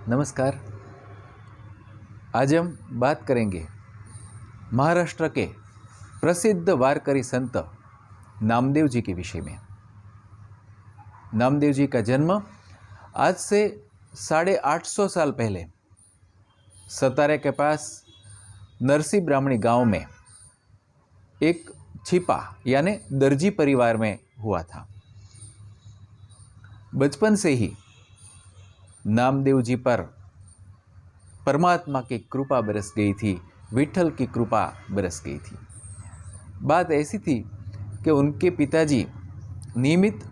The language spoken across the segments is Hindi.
नमस्कार। आज हम बात करेंगे महाराष्ट्र के प्रसिद्ध वारकरी संत नामदेव जी के विषय में। नामदेव जी का जन्म आज से 850 साल पहले सतारा के पास नरसी ब्राह्मणी गांव में एक छिपा यानी दर्जी परिवार में हुआ था। बचपन से ही नामदेव जी पर परमात्मा की कृपा बरस गई थी, विठल की कृपा बरस गई थी। बात ऐसी थी कि उनके पिताजी नियमित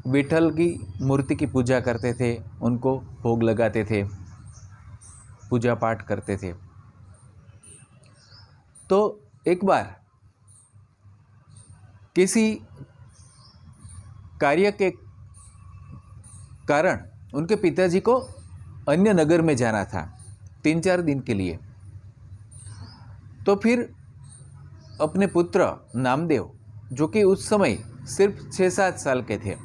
विठल की मूर्ति की पूजा करते थे, उनको भोग लगाते थे, पूजा पाठ करते थे। तो एक बार किसी कार्य के कारण उनके पिताजी को अन्य नगर में जाना था 3-4 दिन के लिए। तो फिर अपने पुत्र नामदेव, जो कि उस समय सिर्फ 6-7 साल के थे,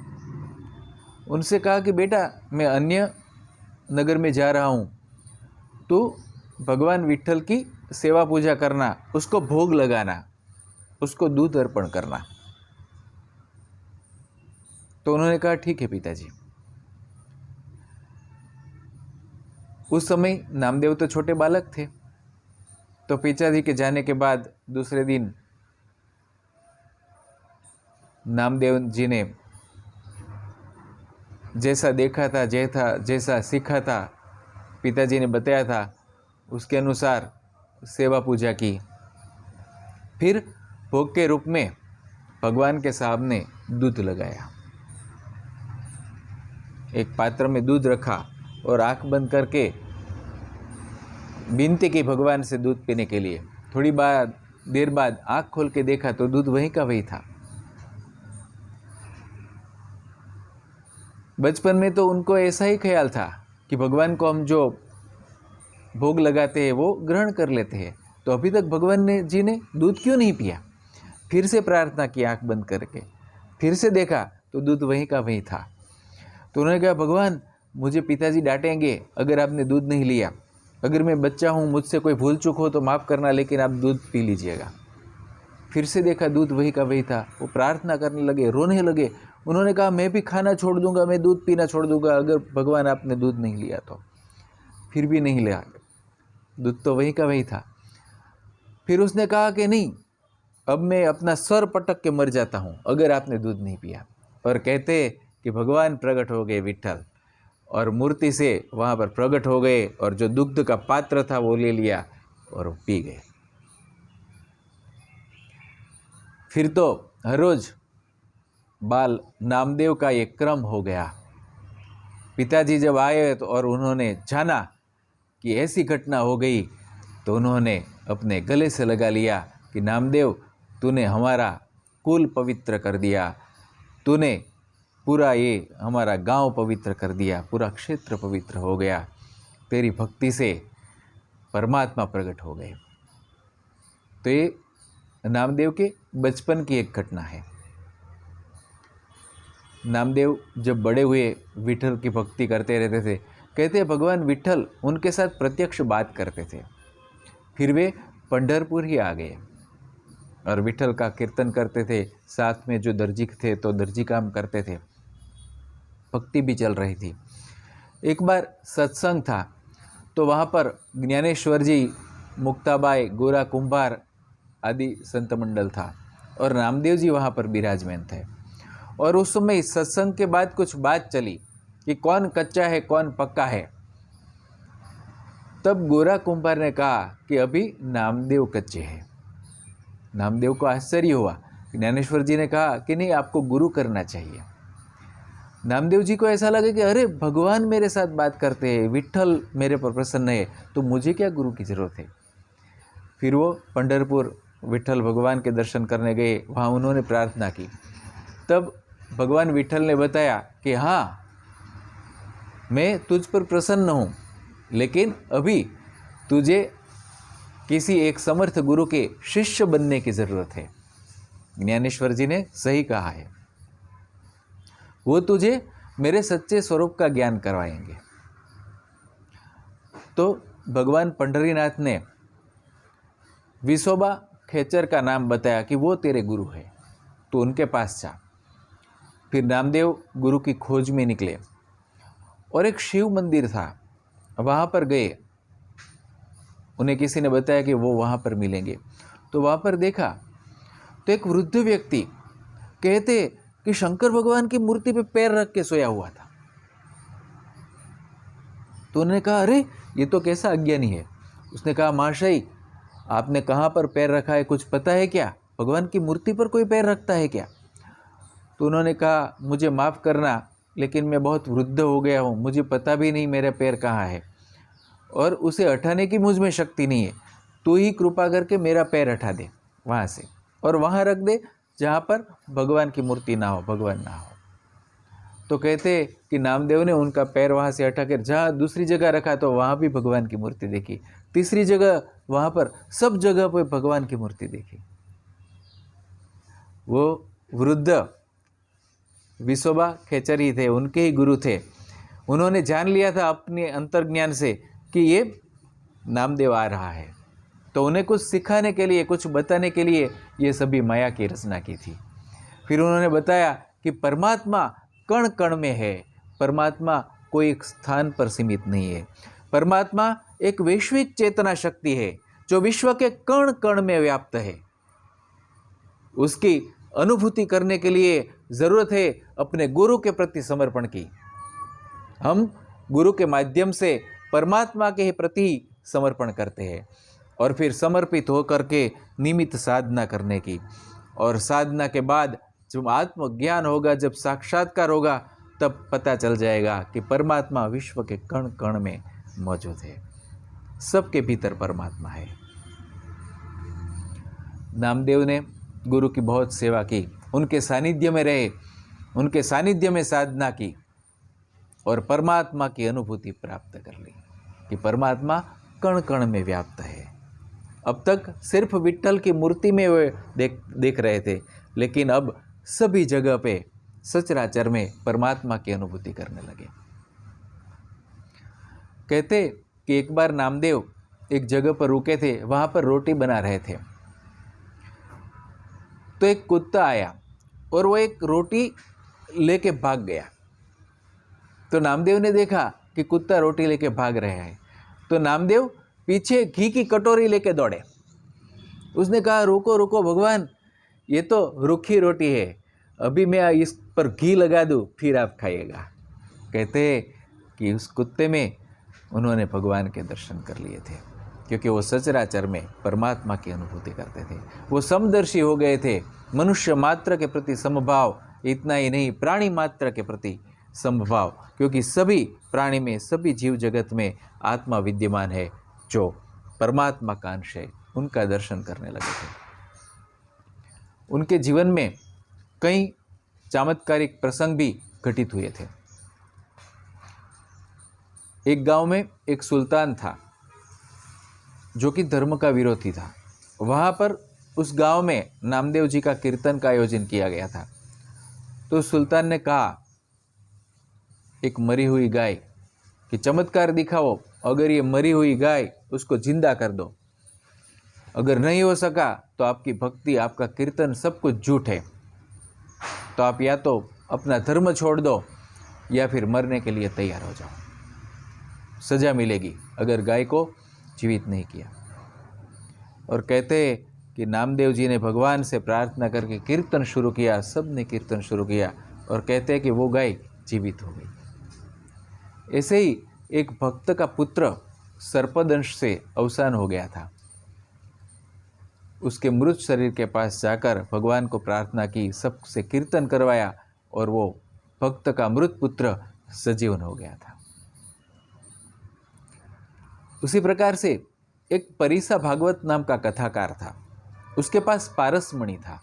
उनसे कहा कि बेटा मैं अन्य नगर में जा रहा हूँ, तो भगवान विठल की सेवा पूजा करना, उसको भोग लगाना, उसको दूध अर्पण करना। तो उन्होंने कहा ठीक है पिताजी। उस समय नामदेव तो छोटे बालक थे, तो पिताजी के जाने के बाद दूसरे दिन नामदेव जी ने जैसा देखा था, जैसा सीखा था, पिताजी ने बताया था, उसके अनुसार सेवा पूजा की। फिर भोग के रूप में भगवान के सामने दूध लगाया, एक पात्र में दूध रखा और आंख बंद करके विनती की भगवान से दूध पीने के लिए। थोड़ी देर बाद आंख खोल के देखा तो दूध वहीं का वहीं था। बचपन में तो उनको ऐसा ही ख्याल था कि भगवान को हम जो भोग लगाते हैं वो ग्रहण कर लेते हैं, तो अभी तक भगवान जी ने दूध क्यों नहीं पिया। फिर से प्रार्थना की आंख बंद करके, फिर से देखा तो दूध वहीं का वहीं था। तो उन्होंने कहा भगवान मुझे पिताजी डांटेंगे अगर आपने दूध नहीं लिया, अगर मैं बच्चा हूँ, मुझसे कोई भूल चूक हो तो माफ़ करना, लेकिन आप दूध पी लीजिएगा। फिर से देखा दूध वही का वही था। वो प्रार्थना करने लगे, रोने लगे। उन्होंने कहा मैं भी खाना छोड़ दूंगा, मैं दूध पीना छोड़ दूंगा अगर भगवान आपने दूध नहीं लिया तो। फिर भी नहीं लिया, दूध तो वही का वही था। फिर उसने कहा कि नहीं, अब मैं अपना सर पटक के मर जाता हूँ अगर आपने दूध नहीं पिया। और कहते कि भगवान प्रकट हो गए विठल, और मूर्ति से वहाँ पर प्रकट हो गए, और जो दुग्ध का पात्र था वो ले लिया और पी गए। फिर तो हर रोज बाल नामदेव का एक क्रम हो गया। पिताजी जब आए तो और उन्होंने जाना कि ऐसी घटना हो गई, तो उन्होंने अपने गले से लगा लिया कि नामदेव तूने हमारा कुल पवित्र कर दिया, तूने पूरा ये हमारा गांव पवित्र कर दिया, पूरा क्षेत्र पवित्र हो गया, तेरी भक्ति से परमात्मा प्रकट हो गए। तो ये नामदेव के बचपन की एक घटना है। नामदेव जब बड़े हुए विठल की भक्ति करते रहते थे। कहते भगवान विठल उनके साथ प्रत्यक्ष बात करते थे। फिर वे पंढरपुर ही आ गए और विठल का कीर्तन करते थे। साथ में जो दर्जी थे तो दर्जी काम करते थे, भक्ति भी चल रही थी। एक बार सत्संग था, तो वहाँ पर ज्ञानेश्वर जी, मुक्ताबाई, गोरा कुंभार आदि संत मंडल था, और नामदेव जी वहाँ पर विराजमान थे। और उस समय सत्संग के बाद कुछ बात चली कि कौन कच्चा है कौन पक्का है। तब गोरा कुंभार ने कहा कि अभी नामदेव कच्चे हैं। नामदेव को आश्चर्य हुआ। ज्ञानेश्वर जी ने कहा कि नहीं, आपको गुरु करना चाहिए। नामदेव जी को ऐसा लगा कि अरे भगवान मेरे साथ बात करते हैं, विठल मेरे पर प्रसन्न है, तो मुझे क्या गुरु की जरूरत है। फिर वो पंढरपुर विठल भगवान के दर्शन करने गए। वहाँ उन्होंने प्रार्थना की। तब भगवान विठल ने बताया कि हाँ, मैं तुझ पर प्रसन्न हूँ, लेकिन अभी तुझे किसी एक समर्थ गुरु के शिष्य बनने की ज़रूरत है। ज्ञानेश्वर जी ने सही कहा है, वो तुझे मेरे सच्चे स्वरूप का ज्ञान करवाएंगे। तो भगवान पंढरीनाथ ने विसोबा खेचर का नाम बताया कि वो तेरे गुरु है, तो उनके पास जा। फिर नामदेव गुरु की खोज में निकले और एक शिव मंदिर था, वहाँ पर गए। उन्हें किसी ने बताया कि वो वहाँ पर मिलेंगे, तो वहाँ पर देखा तो एक वृद्ध व्यक्ति कहते कि शंकर भगवान की मूर्ति पे पैर रख के सोया हुआ था। तो उन्होंने कहा, अरे ये तो कैसा अज्ञानी है। उसने कहा, महाशय आपने कहाँ पर पैर रखा है, कुछ पता है क्या? भगवान की मूर्ति पर कोई पैर रखता है क्या? तो उन्होंने कहा, मुझे माफ़ करना, लेकिन मैं बहुत वृद्ध हो गया हूँ, मुझे पता भी नहीं मेरा पैर कहाँ है और उसे हटाने की मुझ में शक्ति नहीं है। तू ही कृपा करके मेरा पैर हटा दे वहाँ से और वहाँ रख दे जहाँ पर भगवान की मूर्ति ना हो, भगवान ना हो। तो कहते कि नामदेव ने उनका पैर वहाँ से हटा कर जहाँ दूसरी जगह रखा तो वहाँ भी भगवान की मूर्ति देखी, तीसरी जगह वहाँ पर, सब जगह पर भगवान की मूर्ति देखी। वो वृद्ध विसोबा खेचर ही थे, उनके ही गुरु थे। उन्होंने जान लिया था अपने अंतर्ज्ञान से कि ये नामदेव आ रहा है, तो उन्हें कुछ सिखाने के लिए, कुछ बताने के लिए ये सभी माया की रचना की थी। फिर उन्होंने बताया कि परमात्मा कण कण में है, परमात्मा कोई एक स्थान पर सीमित नहीं है, परमात्मा एक वैश्विक चेतना शक्ति है जो विश्व के कण कण में व्याप्त है। उसकी अनुभूति करने के लिए ज़रूरत है अपने गुरु के प्रति समर्पण की। हम गुरु के माध्यम से परमात्मा के प्रति समर्पण करते हैं और फिर समर्पित होकर के निमित्त साधना करने की, और साधना के बाद जब आत्मज्ञान होगा, जब साक्षात्कार होगा, तब पता चल जाएगा कि परमात्मा विश्व के कण कण में मौजूद है, सबके भीतर परमात्मा है। नामदेव ने गुरु की बहुत सेवा की, उनके सानिध्य में रहे, उनके सानिध्य में साधना की और परमात्मा की अनुभूति प्राप्त कर ली कि परमात्मा कण कण में व्याप्त है। अब तक सिर्फ विट्ठल की मूर्ति में वे देख रहे थे, लेकिन अब सभी जगह पे सचराचर में परमात्मा की अनुभूति करने लगे। कहते कि एक बार नामदेव एक जगह पर रुके थे, वहाँ पर रोटी बना रहे थे, तो एक कुत्ता आया और वो एक रोटी लेके भाग गया। तो नामदेव ने देखा कि कुत्ता रोटी लेके भाग रहा है, तो नामदेव पीछे घी की कटोरी लेके दौड़े। उसने कहा, रुको रुको भगवान, ये तो रूखी रोटी है, अभी मैं इस पर घी लगा दूँ फिर आप खाइएगा। कहते कि उस कुत्ते में उन्होंने भगवान के दर्शन कर लिए थे, क्योंकि वो सचराचर में परमात्मा की अनुभूति करते थे। वो समदर्शी हो गए थे, मनुष्य मात्र के प्रति समभाव, इतना ही नहीं प्राणी मात्र के प्रति समभाव, क्योंकि सभी प्राणी में, सभी जीव जगत में आत्मा विद्यमान है जो परमात्मा का अंश है, उनका दर्शन करने लगे थे। उनके जीवन में कई चमत्कारिक प्रसंग भी घटित हुए थे। एक गांव में एक सुल्तान था जो कि धर्म का विरोधी था। वहाँ पर उस गांव में नामदेव जी का कीर्तन का आयोजन किया गया था। तो सुल्तान ने कहा एक मरी हुई गाय कि चमत्कार दिखाओ, अगर ये मरी हुई गाय उसको जिंदा कर दो, अगर नहीं हो सका तो आपकी भक्ति, आपका कीर्तन सब कुछ झूठ है, तो आप या तो अपना धर्म छोड़ दो या फिर मरने के लिए तैयार हो जाओ, सज़ा मिलेगी अगर गाय को जीवित नहीं किया। और कहते कि नामदेव जी ने भगवान से प्रार्थना करके कीर्तन शुरू किया, सब ने कीर्तन शुरू किया और कहते हैं कि वो गाय जीवित हो गई। ऐसे ही एक भक्त का पुत्र सर्पदंश से अवसान हो गया था। उसके मृत शरीर के पास जाकर भगवान को प्रार्थना की, सबसे कीर्तन करवाया और वो भक्त का मृत पुत्र सजीवन हो गया था। उसी प्रकार से एक परिसा भागवत नाम का कथाकार था, उसके पास पारस मणि था।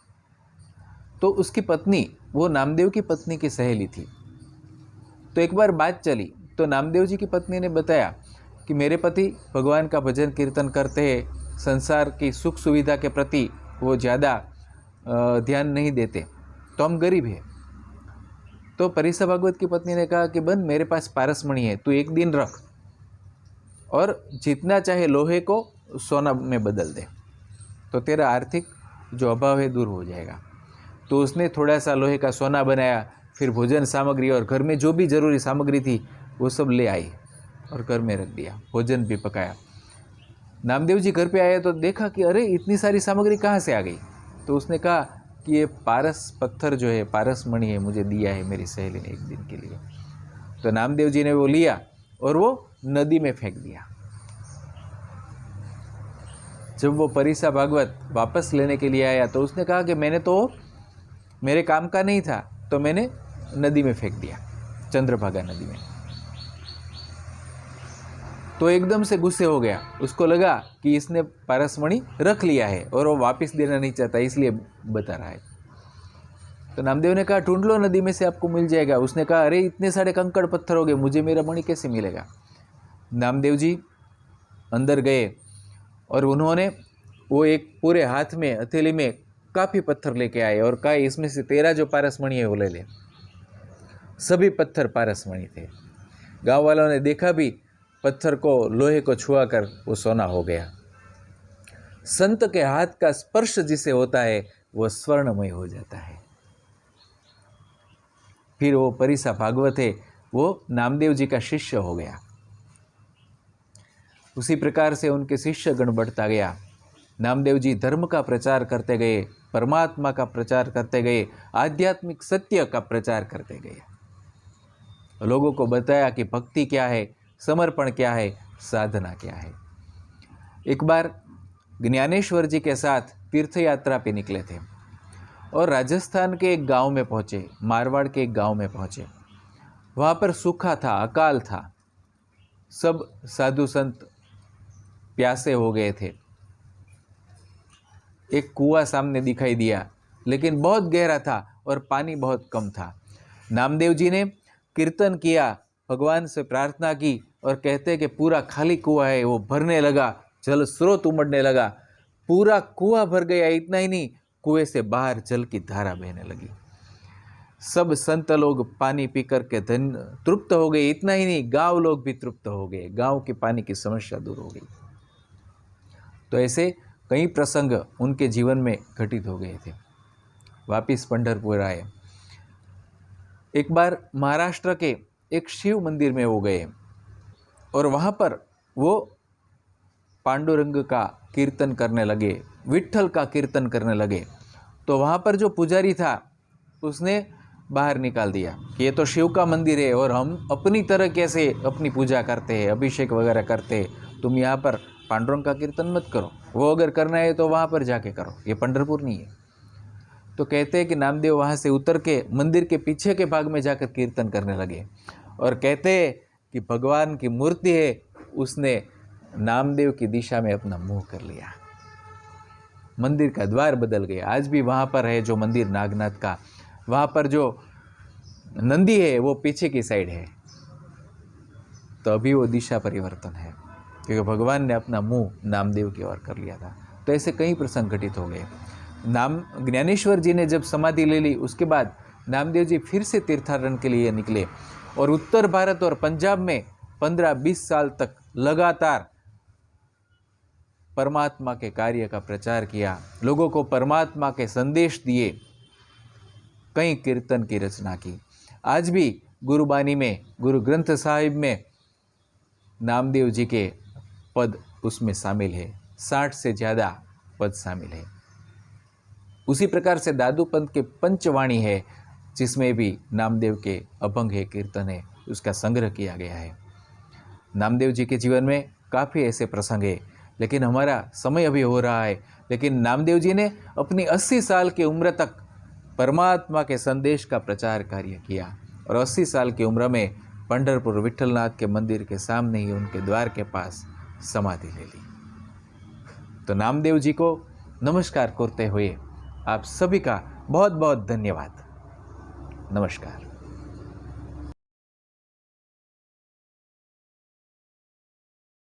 तो उसकी पत्नी, वो नामदेव की पत्नी की सहेली थी। तो एक बार बात चली तो नामदेव जी की पत्नी ने बताया कि मेरे पति भगवान का भजन कीर्तन करते हैं, संसार की सुख सुविधा के प्रति वो ज़्यादा ध्यान नहीं देते, तो हम गरीब हैं। तो परिसा भागवत की पत्नी ने कहा कि बन, मेरे पास पारस मणि है, तू एक दिन रख, और जितना चाहे लोहे को सोना में बदल दे, तो तेरा आर्थिक जो अभाव है दूर हो जाएगा। तो उसने थोड़ा सा लोहे का सोना बनाया, फिर भोजन सामग्री और घर में जो भी जरूरी सामग्री थी वो सब ले आई और घर में रख दिया, भोजन भी पकाया। नामदेव जी घर पे आए तो देखा कि अरे इतनी सारी सामग्री कहाँ से आ गई। तो उसने कहा कि ये पारस पत्थर जो है, पारस मणि है, मुझे दिया है मेरी सहेली ने एक दिन के लिए। तो नामदेव जी ने वो लिया और वो नदी में फेंक दिया। जब वो परिसा भागवत वापस लेने के लिए आया तो उसने कहा कि मैंने तो मेरे काम का नहीं था, तो मैंने नदी में फेंक दिया, चंद्रभागा नदी में। तो एकदम से गुस्से हो गया, उसको लगा कि इसने पारसमणि रख लिया है और वो वापस देना नहीं चाहता, इसलिए बता रहा है। तो नामदेव ने कहा ढूंढ लो नदी में से, आपको मिल जाएगा। उसने कहा अरे इतने सारे कंकड़ पत्थर हो गए, मुझे मेरा मणि कैसे मिलेगा। नामदेव जी अंदर गए और उन्होंने वो एक पूरे हाथ में हथेली में काफ़ी पत्थर लेके आए और कहा इसमें से तेरा जो पारसमणि है वो ले ले। सभी पत्थर पारसमणि थे। गांव वालों ने देखा भी, पत्थर को, लोहे को छुआ कर वो सोना हो गया। संत के हाथ का स्पर्श जिसे होता है वो स्वर्णमय हो जाता है। फिर वो परिसा भागवत है, वो नामदेव जी का शिष्य हो गया। उसी प्रकार से उनके शिष्य गण बढ़ता गया। नामदेव जी धर्म का प्रचार करते गए, परमात्मा का प्रचार करते गए, आध्यात्मिक सत्य का प्रचार करते गए। लोगों को बताया कि भक्ति क्या है, समर्पण क्या है, साधना क्या है। एक बार ज्ञानेश्वर जी के साथ तीर्थ यात्रा पे निकले थे और राजस्थान के एक गांव में पहुंचे, मारवाड़ के एक गांव में पहुंचे। वहाँ पर सूखा था, अकाल था, सब साधु संत प्यासे हो गए थे। एक कुआं सामने दिखाई दिया, लेकिन बहुत गहरा था और पानी बहुत कम था। नामदेव जी ने कीर्तन किया, भगवान से प्रार्थना की और कहते कि पूरा खाली कुआं है, वो भरने लगा, जल स्रोत उमड़ने लगा, पूरा कुआं भर गया। इतना ही नहीं, कुएं से बाहर जल की धारा बहने लगी। सब संत लोग पानी पी करके तृप्त हो गए। इतना ही नहीं, गांव लोग भी तृप्त हो गए, गांव की पानी की समस्या दूर हो गई। तो ऐसे कई प्रसंग उनके जीवन में घटित हो गए थे। वापिस पंढरपुर आए। एक बार महाराष्ट्र के एक शिव मंदिर में वो गए और वहाँ पर वो पांडुरंग का कीर्तन करने लगे, विट्ठल का कीर्तन करने लगे। तो वहाँ पर जो पुजारी था उसने बाहर निकाल दिया कि ये तो शिव का मंदिर है और हम अपनी तरह कैसे अपनी पूजा करते हैं, अभिषेक वगैरह करते हैं, तुम यहाँ पर पांडुरंग का कीर्तन मत करो, वो अगर करना है तो वहाँ पर जाके करो, ये पंढरपुर नहीं है। तो कहते हैं कि नामदेव वहाँ से उतर के मंदिर के पीछे के भाग में जाकर कीर्तन करने लगे और कहते हैं कि भगवान की मूर्ति है, उसने नामदेव की दिशा में अपना मुंह कर लिया, मंदिर का द्वार बदल गया। आज भी वहाँ पर है जो मंदिर नागनाथ का, वहाँ पर जो नंदी है वो पीछे की साइड है। तो अभी वो दिशा परिवर्तन है, क्योंकि भगवान ने अपना मुंह नामदेव की ओर कर लिया था। तो ऐसे कई प्रसंग घटित हो गए। ज्ञानेश्वर जी ने जब समाधि ले ली, उसके बाद नामदेव जी फिर से तीर्थाटन के लिए निकले और उत्तर भारत और पंजाब में 15-20 साल तक लगातार परमात्मा के कार्य का प्रचार किया, लोगों को परमात्मा के संदेश दिए, कई कीर्तन की रचना की। आज भी गुरुबानी में, गुरु ग्रंथ साहिब में नामदेव जी के पद उसमें शामिल है, 60 से ज़्यादा पद शामिल है। उसी प्रकार से दादू पंथ के पंचवाणी है, जिसमें भी नामदेव के अभंग है, कीर्तन है, उसका संग्रह किया गया है। नामदेव जी के जीवन में काफ़ी ऐसे प्रसंग है, लेकिन हमारा समय अभी हो रहा है। लेकिन नामदेव जी ने अपनी 80 साल की उम्र तक परमात्मा के संदेश का प्रचार कार्य किया और 80 साल की उम्र में पंढरपुर विट्ठलनाथ के मंदिर के सामने ही उनके द्वार के पास समाधि ले ली। तो नामदेव जी को नमस्कार करते हुए आप सभी का बहुत बहुत धन्यवाद। नमस्कार।